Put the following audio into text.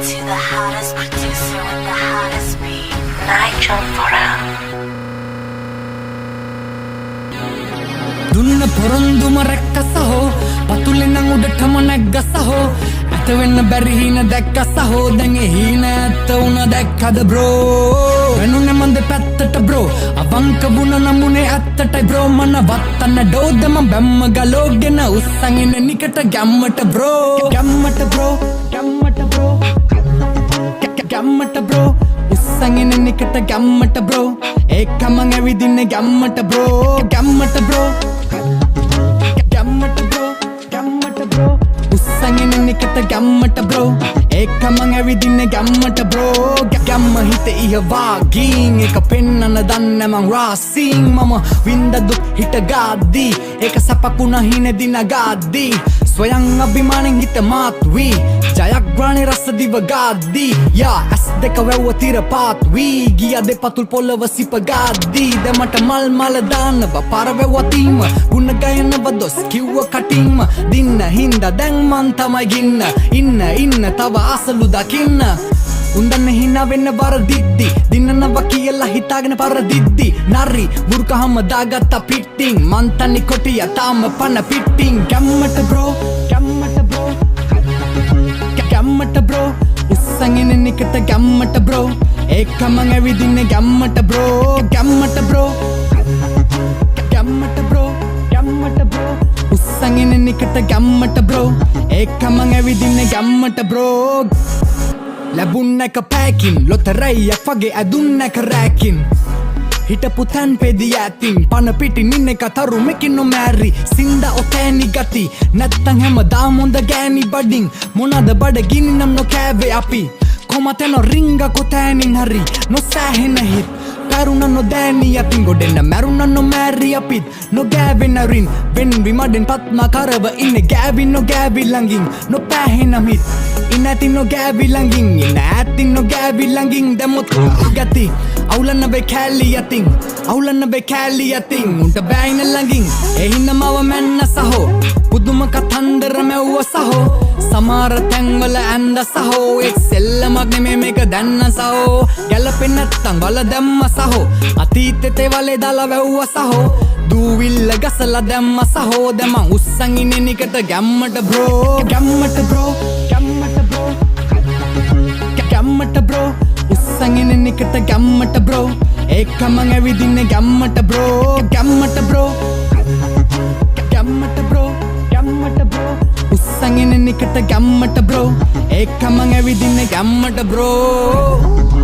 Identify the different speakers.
Speaker 1: to the hottest producer with the hottest beat, Nigel Foran.
Speaker 2: දුන්න පොරොන්දුම රැක්ක සහෝ පතුලෙන් උඩටම නැග්ග සහෝ ඇත වෙන්න බැරි හීන දැක්ක සහෝ දැන් ඒ හීන ඇත්ත වුණ දැක්කද බ්‍රෝ වෙනුනේ මන් දෙපැත්තට බ්‍රෝ අවංක වුණ නමුනේ ඇත්තටයි බ්‍රෝ මන වත්තන්න ඩෝද මම බැම්ම ගලෝගෙන උස්සන් ඉන්න නිකට ගැම්මට බ්‍රෝ ගැම්මට බ්‍රෝ ගැම්මට බ්‍රෝ ගැම්මට බ්‍රෝ උස්සන් ඉන්න නිකට ගැම්මට බ්‍රෝ ඒක මං ඇවිදින්නේ ගැම්මට බ්‍රෝ ගැම්මට බ්‍රෝ ගැම්මට බ්‍රෝ ගැම්මට බ්‍රෝ උස්සන් ඉන්න නිකට ගැම්මට බ්‍රෝ ඒක මං ඇවිදින්නේ ගැම්මට බ්‍රෝ ගැම්ම හිත ඉහවාගින් එක පෙන්නන දන්න මං රාසින් මම වින්ද දුක් හිට ගාද්දී ඒක සපකුණ හිනෙදි නගාද්දී ස්වයං අභිමානෙන් හිත මාත් වී ජයග්‍රාණි රස දිව ගාද්දී යා ඇස් දෙක වැව්ව තිර පාත් වී ගිය දෙපතුල් පොළව සිප ගාද්දී දෙමට මල් මල දාන්නව පරවැව්වතීම ගුණ ගයනව දොස් කිව්ව කටින්ම දින්න හින්දා දැන් මන් තමයි ගින්න ඉන්න තව අසලු දකින්න උන්දන්න හිනා වෙන්න වරදිද්දි දින්නනව කියලා හිතාගෙන පරදිද්දි නරි බුරුකහම දාගත්ත පිටින් මන් තනි කොටිය තාම පන පිටින් ගැම්මට බ්‍රෝ ගැම්මට බ්‍රෝ ගැම්මට බ්‍රෝ උස්සන් ඉන්න නිකට ගැම්මට බ්‍රෝ ඒක මං ඇවිදින්නේ ගැම්මට බ්‍රෝ ගැම්මට බ්‍රෝ ගැම්මට බ්‍රෝ ගැම්මට බ්‍රෝ උස්සන් ඉන්න නිකට ගැම්මට බ්‍රෝ ඒක මං ඇවිදින්නේ ගැම්මට බ්‍රෝ ලැබුන්න එක පෑකින් ලොතරැයියක් වගේ ඇදුන්න එක රෑකින් හිටපු තැන් පෙදී ඇතින් පන පිටින් ඉන්න එක තරුමකින් නොමෑරි සින්ද ඔතෑනි ගති නැත්තං හැම දාමොන්ද ගෑනි බඩින් මොනද බඩගිනි නම් නොකෑවේ අපි කොමතැනො රිංග කොතෑනින් හරි නොසෑහෙන හිත් පැරුණ නොදෑනී අතින් ගොඩෙන්න මැරුණ නොමෑරි අපිත් නොගෑවෙනරින් වෙන්වි මඩෙන් පත්ම කරව ඉන්න ගෑවින් නොගෑවි ළඟින් නොපෑහෙනම් හිත් ඉන්න ඇතින් නොගෑවි ළඟින් ඉන්න ඇතින් නොගෑවි ළඟින් දැමුත් ගති අවුලන්න බේ කෑලි අතින් අවුලන්න බේ කෑලි අතින් උන්ට බෑයින ළඟින් එහින්න මව මැන්න සහෝ පුදුම කතන්දර මැව්ව සහෝ සමහර තැන්වල ඇන්ද සහෝ එක් සෙල්ලමක් නෙමේ මේක දැන්න සහෝ ගැලපෙන්නේ නැත්තම් වල දැම්ම සහෝ අතීතෙතේ වලේ දාලා වැව්ව සහෝ දූවිල්ල ගසලා දැම්ම සහෝ දැන් මං උස්සන් ඉන්නේ නිකට ගැම්මට බ්‍රෝ ගැම්මට බ්‍රෝ ගැම්මට බ්‍රෝ ගැම්මට බ්‍රෝ උස්සන් ඉන්නේ නිකට ගැම්මට බ්‍රෝ ඒක මං ඇවිදින්නේ ගැම්මට බ්‍රෝ ගැම්මට බ්‍රෝ ගැම්මට බ්‍රෝ ගැම්මට බ්‍රෝ උස්සන් ඉන්නේ නිකට ගැම්මට බ්‍රෝ ඒක මං ඇවිදින්නේ ගැම්මට බ්‍රෝ